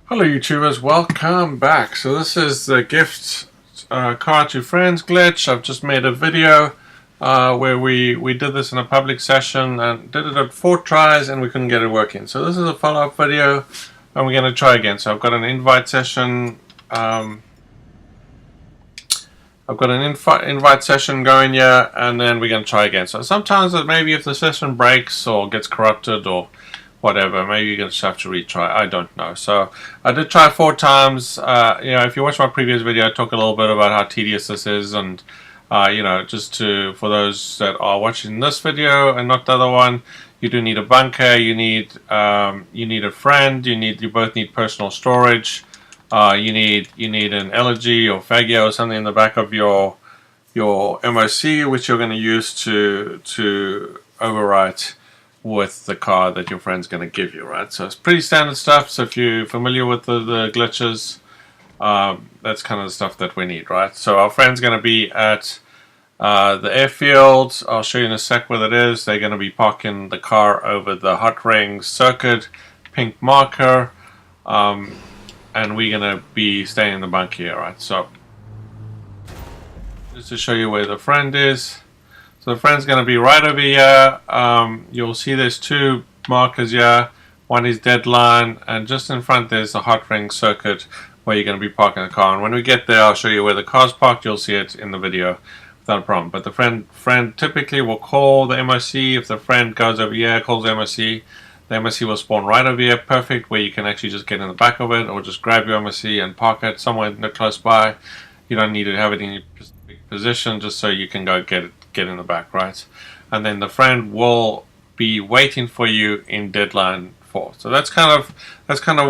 Hello YouTubers, welcome back. So this is the gift card to friends glitch. I've just made a video where we did this in a public session and did it at 4 tries and we couldn't get it working. So this is a follow-up video and we're going to try again. So I've got an invite session invite session going here, and then we're going to try again. So sometimes maybe if the session breaks or gets corrupted or whatever, maybe you're going to have to retry. I don't know. So I did try 4 times. If you watch my previous video, I talk a little bit about how tedious this is, and just for those that are watching this video and not the other one, you do need a bunker. You need a friend. You both need personal storage. You need an elegy or Fagio or something in the back of your MOC, which you're going to use to overwrite with the card that your friend's going to give you, right? So it's pretty standard stuff. So if you're familiar with the glitches, that's kind of the stuff that we need, right? So our friend's going to be at the airfield. I'll show you in a sec where it is. They're going to be parking the car over the hot ring circuit, pink marker, and we're going to be staying in the bunker here, right? So just to show you where the friend is. So the friend's going to be right over here. You'll see there's 2 markers here. One is deadline, and just in front there's the hot ring circuit where you're going to be parking the car. And when we get there, I'll show you where the car's parked. You'll see it in the video without a problem. But the friend typically will call the MOC. If the friend goes over here, calls the MOC will spawn right over here, perfect, where you can actually just get in the back of it or just grab your MOC and park it somewhere close by. You don't need to have it in your specific position, just so you can go get in the back, right? And then the friend will be waiting for you in deadline 4. So that's kind of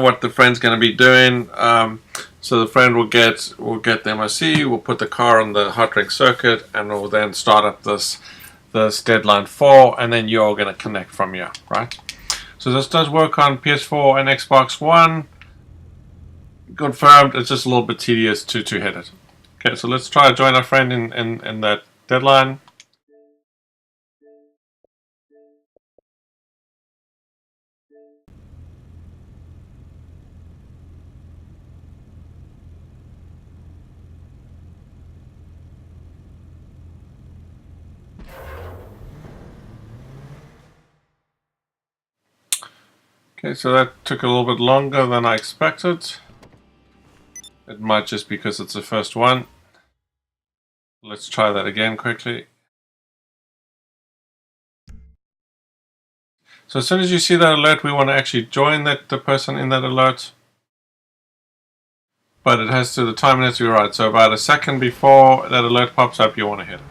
what the friend's going to be doing. So the friend will get the MOC, will put the car on the hot ring circuit, and will then start up this deadline 4, and then you're going to connect from here, right? So this does work on PS4 and Xbox One. Confirmed. It's just a little bit tedious to hit it. Okay, so let's try to join our friend in that deadline. Okay, so that took a little bit longer than I expected. It might just because it's the first one. Let's try that again quickly. So as soon as you see that alert, we want to actually join the person in that alert. But it has to, the timing has to be right. So about a second before that alert pops up, you want to hit it.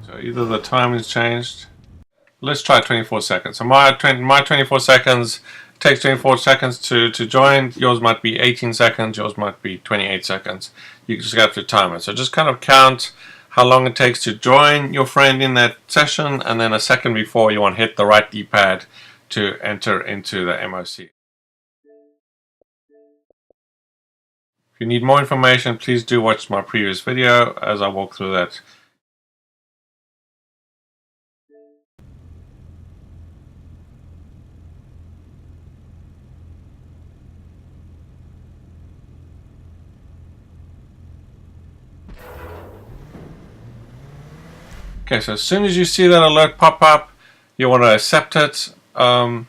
So either the time is changed. Let's try 24 seconds. So my 24 seconds takes 24 seconds to join. Yours might be 18 seconds. Yours might be 28 seconds. You just have to time it. So just kind of count how long it takes to join your friend in that session, and then a second before you want to hit the right D-pad to enter into the MOC. If you need more information, please do watch my previous video as I walk through that. Okay, so as soon as you see that alert pop up, you want to accept it, and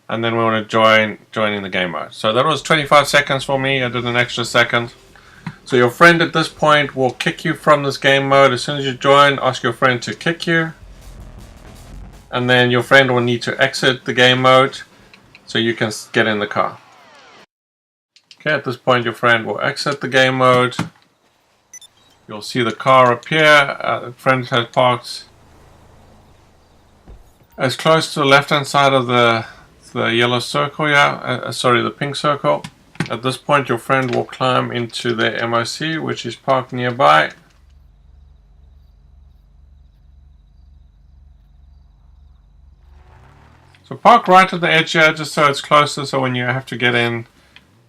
then we want to join in the game mode. So that was 25 seconds for me. I did an extra second. So your friend at this point will kick you from this game mode. As soon as you join, ask your friend to kick you, and then your friend will need to exit the game mode so you can get in the car. Okay, at this point your friend will exit the game mode. You'll see the car appear. The friend has parked as close to the left-hand side of the yellow circle, the pink circle. At this point, your friend will climb into the MOC, which is parked nearby. So park right at the edge here, just so it's closer, so when you have to get in,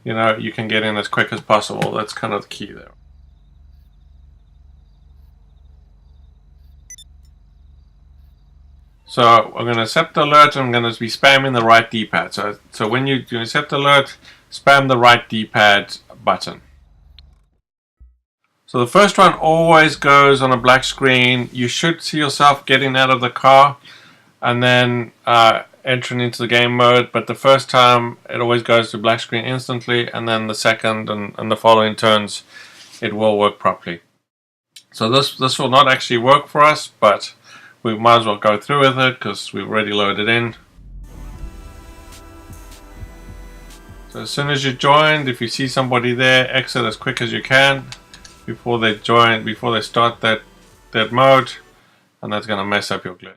you can get in as quick as possible. That's kind of the key there. So I'm going to accept the alert and I'm going to be spamming the right D-pad. So when you accept the alert, spam the right D-pad button. So the first one always goes on a black screen. You should see yourself getting out of the car and then entering into the game mode. But the first time it always goes to black screen instantly, and then the second and the following turns it will work properly. So this will not actually work for us, but we might as well go through with it because we've already loaded in. So as soon as you joined, if you see somebody there, exit as quick as you can before they start that mode, and that's going to mess up your glitch.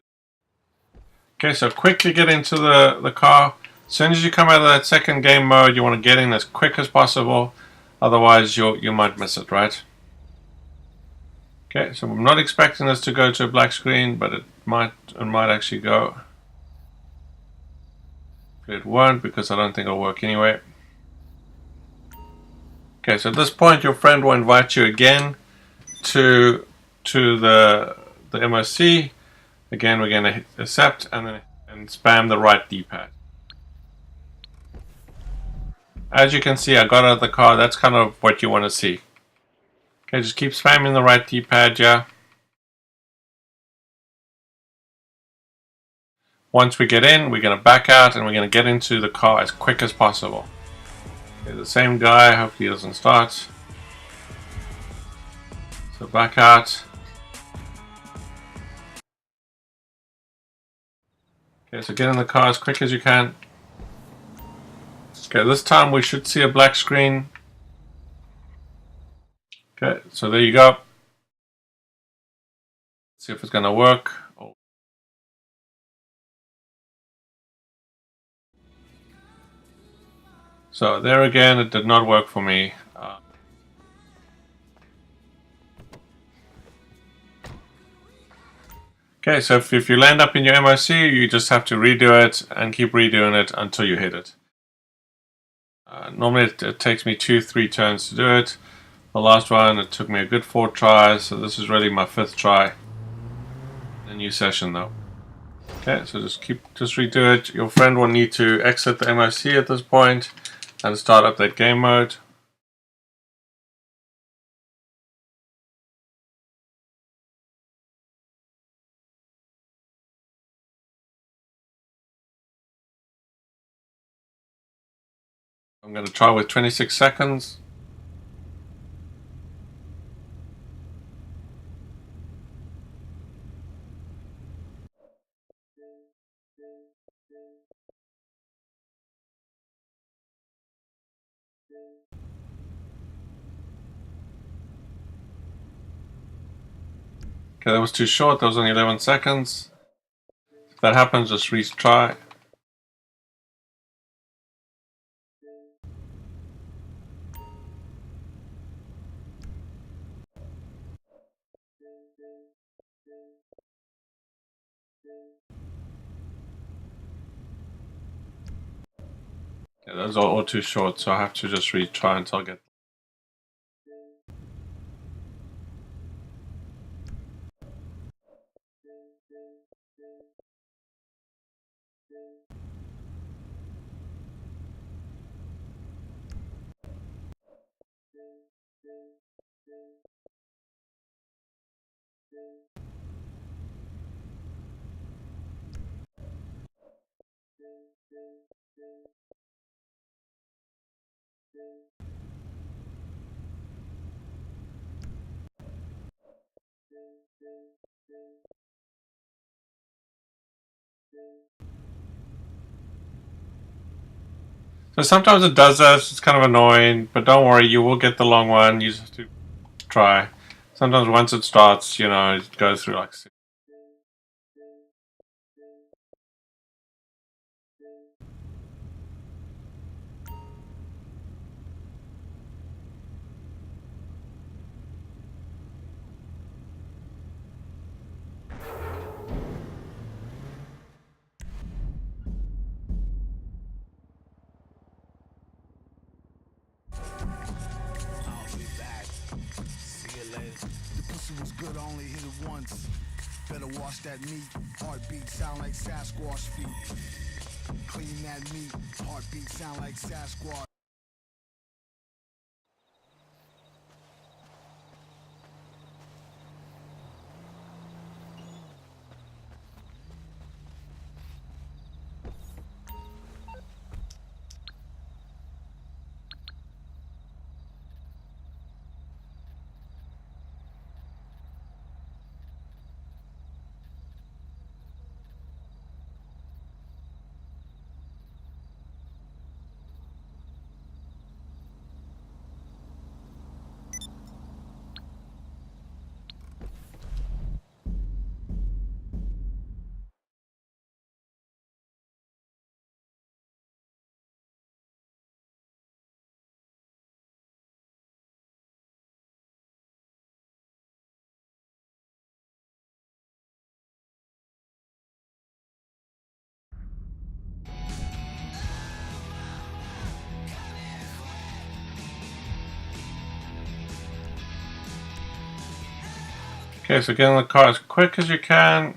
Okay, so quickly get into the car. As soon as you come out of that second game mode, you want to get in as quick as possible, otherwise you might miss it, right? Okay, so I'm not expecting this to go to a black screen, but it might actually go. It won't, because I don't think it'll work anyway. Okay, so at this point your friend will invite you again to the MOC. Again, we're going to hit accept and spam the right D-pad. As you can see, I got out of the car. That's kind of what you want to see. Okay, just keep spamming the right D-pad, yeah. Once we get in, we're going to back out and we're going to get into the car as quick as possible. Okay, the same guy, hopefully he doesn't start. So back out. Okay, so get in the car as quick as you can. Okay, this time we should see a black screen. Okay, so there you go. See if it's going to work. So there again, it did not work for me. Okay, so if you land up in your MOC, you just have to redo it and keep redoing it until you hit it. Normally it takes me 2-3 turns to do it. The last one, it took me a good 4 tries, so this is really my 5th try. A new session though. Okay, so just redo it. Your friend will need to exit the MOC at this point and start up that game mode. I'm going to try with 26 seconds. Okay, that was too short. That was only 11 seconds. If that happens, just retry. Yeah, those are all too short, so I have to just retry until I get. So sometimes it does this, it's kind of annoying, but don't worry, you will get the long one. You just have to try. Sometimes once it starts, you know, it goes through like 6. Was good, I only hit it once. Better wash that meat. Heartbeat sound like Sasquatch feet. Clean that meat. Heartbeat sound like Sasquatch. Okay, so get in the car as quick as you can.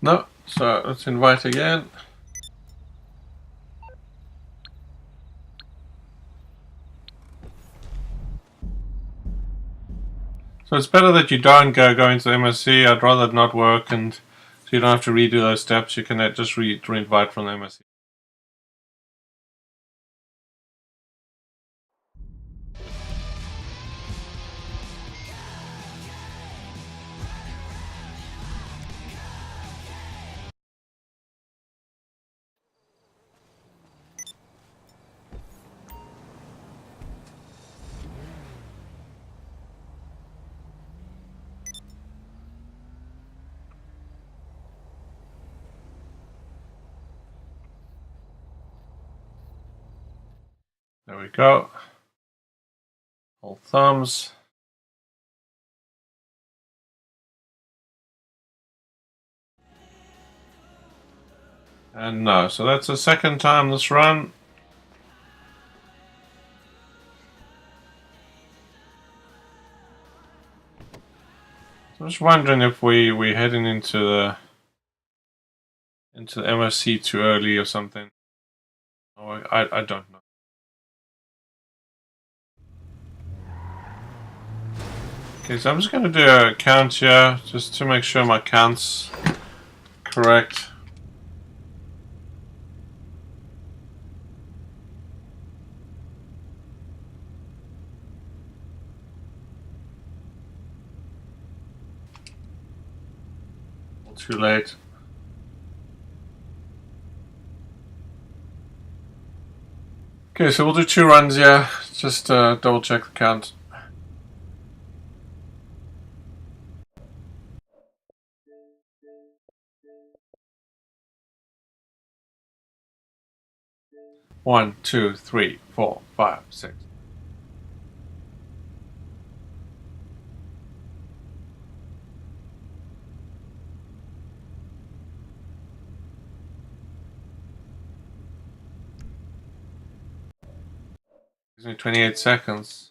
No, so let's invite again. So it's better that you don't go into MSC. I'd rather it not work, and so you don't have to redo those steps. You can just re-invite from the MSC. There we go. All thumbs. And no, so that's the second time this run. So I'm just wondering if we're heading into the MSC too early or something. Oh, I don't know. Okay, so I'm just going to do a count here, just to make sure my count's correct. Too late. Okay, so we'll do 2 runs here, just double check the count. One, two, three, 4, 5, 6. Gives me 28 seconds.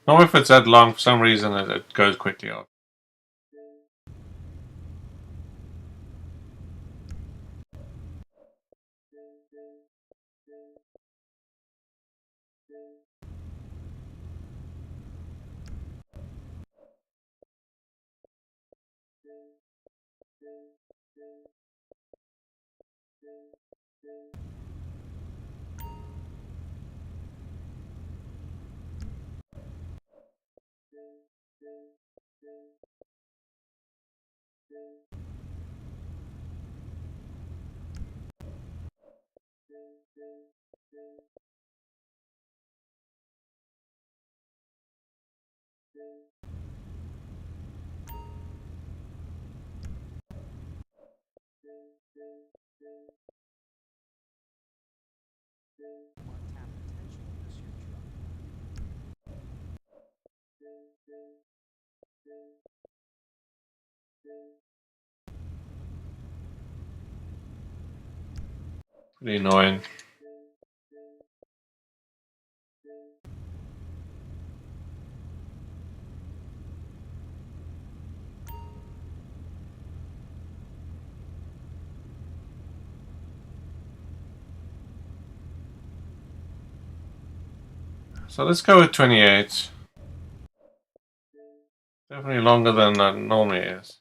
Normally if it's that long, for some reason it goes quickly off. Pretty annoying. So let's go with 28. Definitely longer than that normally is.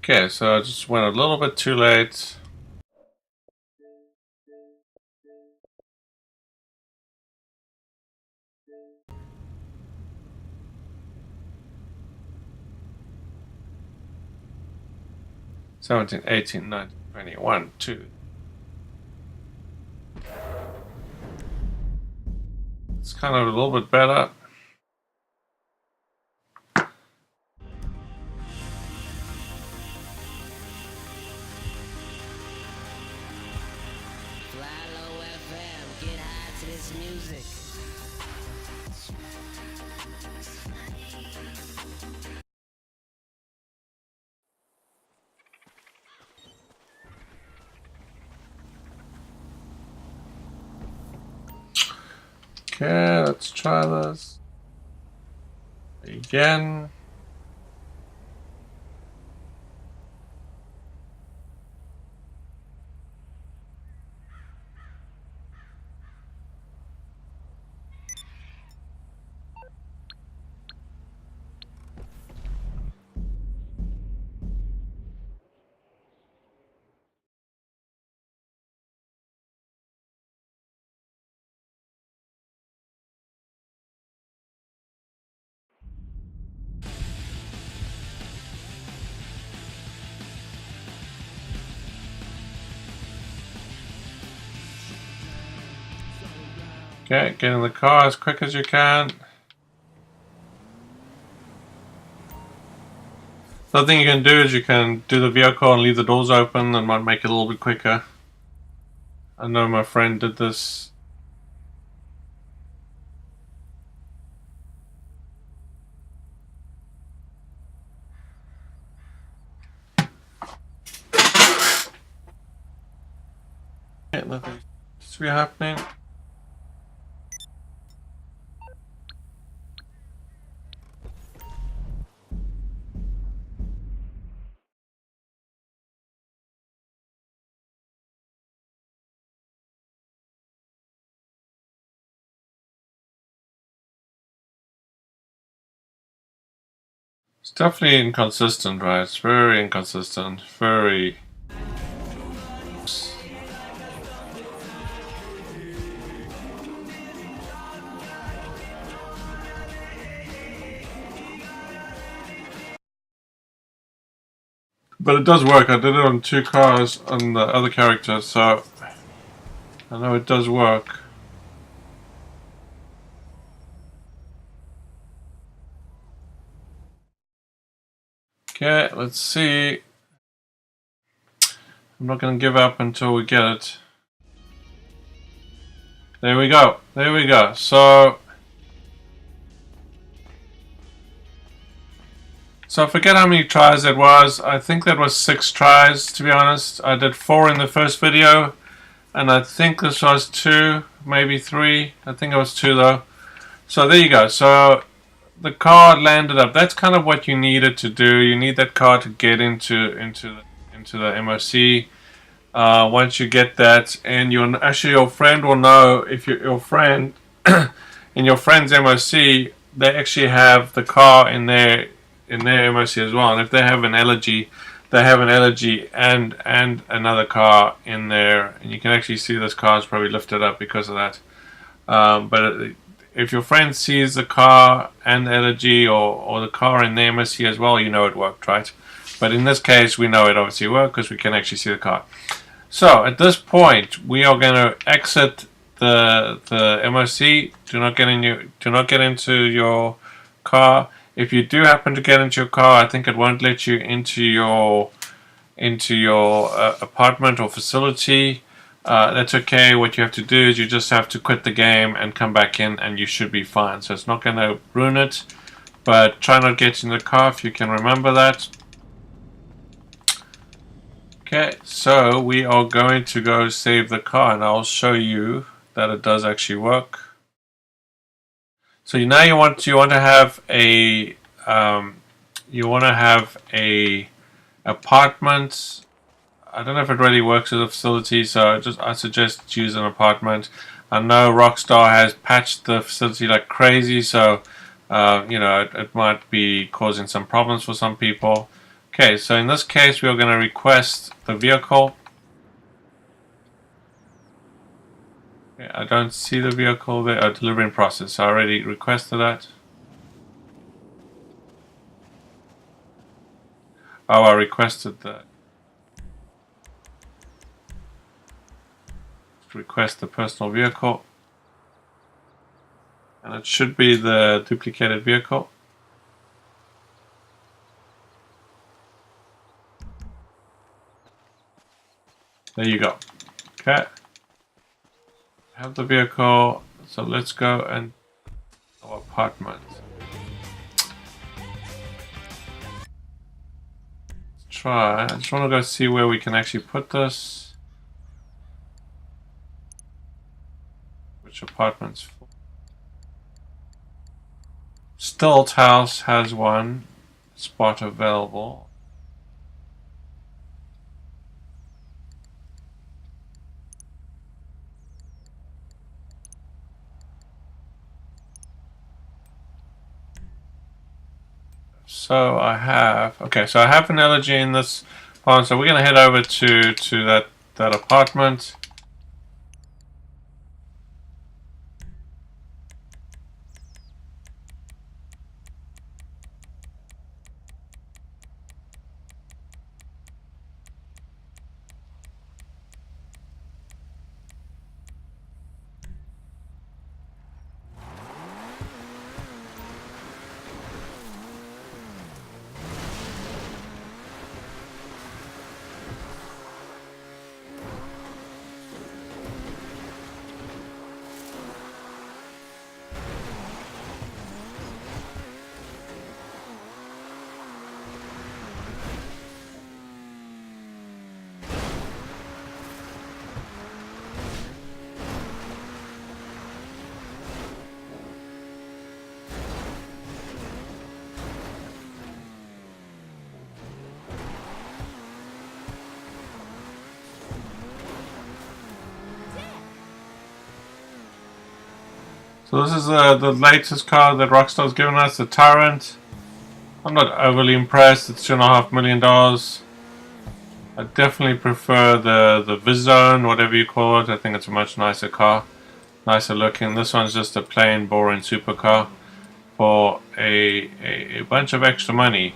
Okay, so I just went a little bit too late. Seventeen, 18, 19, 20, 1, 2. It's kind of a little bit better. Get high to this music. Okay, let's try this again. Okay, get in the car as quick as you can. The other thing you can do is you can do the vehicle and leave the doors open and might make it a little bit quicker. I know my friend did this. Okay, nothing seems to be happening. It's definitely inconsistent, right? It's very inconsistent. Very. But it does work. I did it on 2 cars on the other character, so I know it does work. Okay, let's see. I'm not going to give up until we get it. There we go. There we go. So So I forget how many tries that was. I think that was 6 tries, to be honest. I did 4 in the first video, and I think this was 2, maybe 3. I think it was 2 though. So there you go. So the car landed up. That's kind of what you needed to do. You need that car to get into the MOC. Once you get that, and your friend will know if your friend in your friend's MOC, they actually have the car in their MOC as well. And if they have an allergy, they have an allergy and another car in there, and you can actually see this car is probably lifted up because of that. But if your friend sees the car and the allergy or the car in the MOC as well, you know it worked, right? But in this case, we know it obviously worked because we can actually see the car. So at this point, we are going to exit the MOC. Do not get into your car. If you do happen to get into your car, I think it won't let you into your apartment or facility. That's okay. What you have to do is you just have to quit the game and come back in, and you should be fine. So it's not going to ruin it, but try not to get in the car if you can remember that. Okay, so we are going to go save the car, and I'll show you that it does actually work. So now you want to have a apartment. I don't know if it really works as a facility, so I suggest use an apartment. I know Rockstar has patched the facility like crazy, so you know, it might be causing some problems for some people. Okay, so in this case, we are going to request the vehicle. Okay, I don't see the vehicle there. Oh, delivery in process. I already requested that. Oh, I requested that. Request the personal vehicle. And it should be the duplicated vehicle. There you go. Okay. Have the vehicle. So let's go and our apartment. Let's try. I just want to go see where we can actually put this. Which apartments? For? Stilt House has one spot available. So I have an allergy in this one, so we're gonna head over to that apartment. So this is the latest car that Rockstar's given us, the Tyrant. I'm not overly impressed. It's $2.5 million. I definitely prefer the Vizone, whatever you call it. I think it's a much nicer car, nicer looking. This one's just a plain, boring supercar for a bunch of extra money.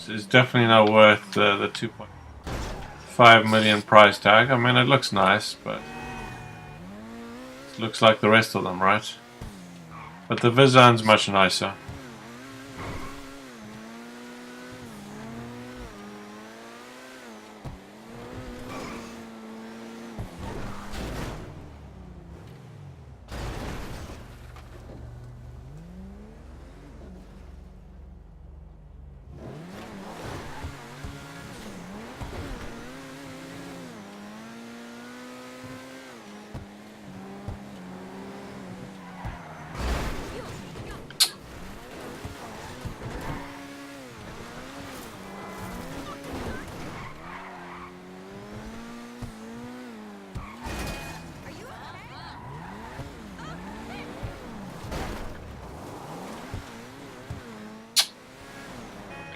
It's definitely not worth the 2.5 million price tag. I mean, it looks nice, but it looks like the rest of them, right? But the Vizone's much nicer.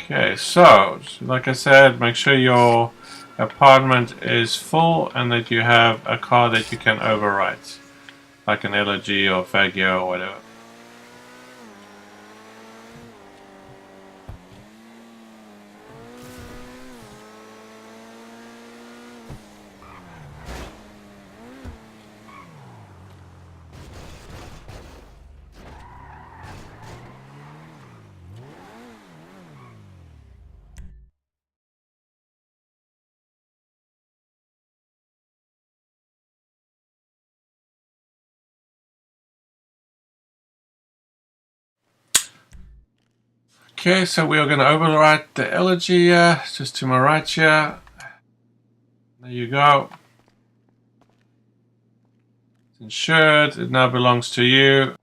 Okay, so like I said, make sure your apartment is full and that you have a car that you can overwrite, like an LG or Fagio or whatever. Okay, so we are going to overwrite the elegy just to my right here. There you go. It's insured. It now belongs to you.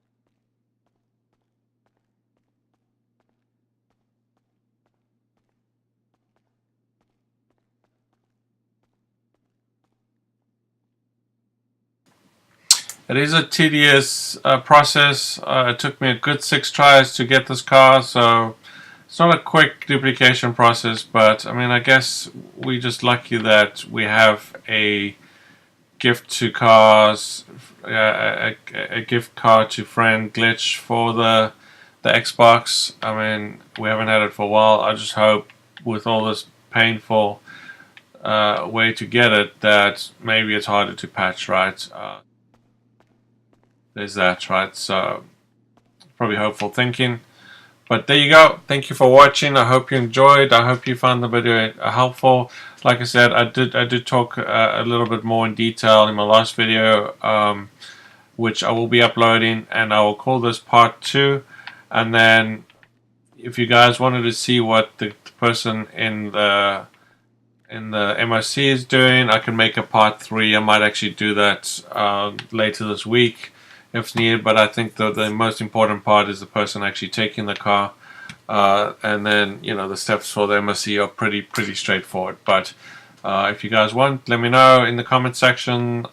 It is a tedious process. It took me a good 6 tries to get this car, so it's not a quick duplication process, but I mean, I guess we're just lucky that we have a gift to cars, a gift card to friend glitch for the Xbox. I mean, we haven't had it for a while. I just hope with all this painful way to get it that maybe it's harder to patch, right? There's that, right? So probably hopeful thinking. But there you go. Thank you for watching. I hope you enjoyed. I hope you found the video helpful. Like I said, I did talk a little bit more in detail in my last video, which I will be uploading, and I will call this part 2. And then if you guys wanted to see what the person in the MOC is doing, I can make a part 3. I might actually do that later this week if needed, but I think the most important part is the person actually taking the car, and then the steps for the MOC are pretty straightforward. But if you guys want, let me know in the comment section.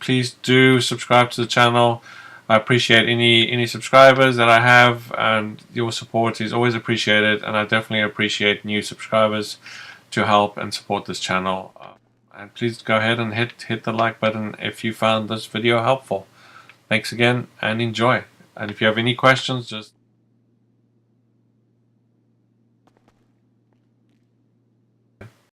Please do subscribe to the channel. I appreciate any subscribers that I have, and your support is always appreciated, and I definitely appreciate new subscribers to help and support this channel. And please go ahead and hit the like button if you found this video helpful. Thanks again and enjoy. And if you have any questions, just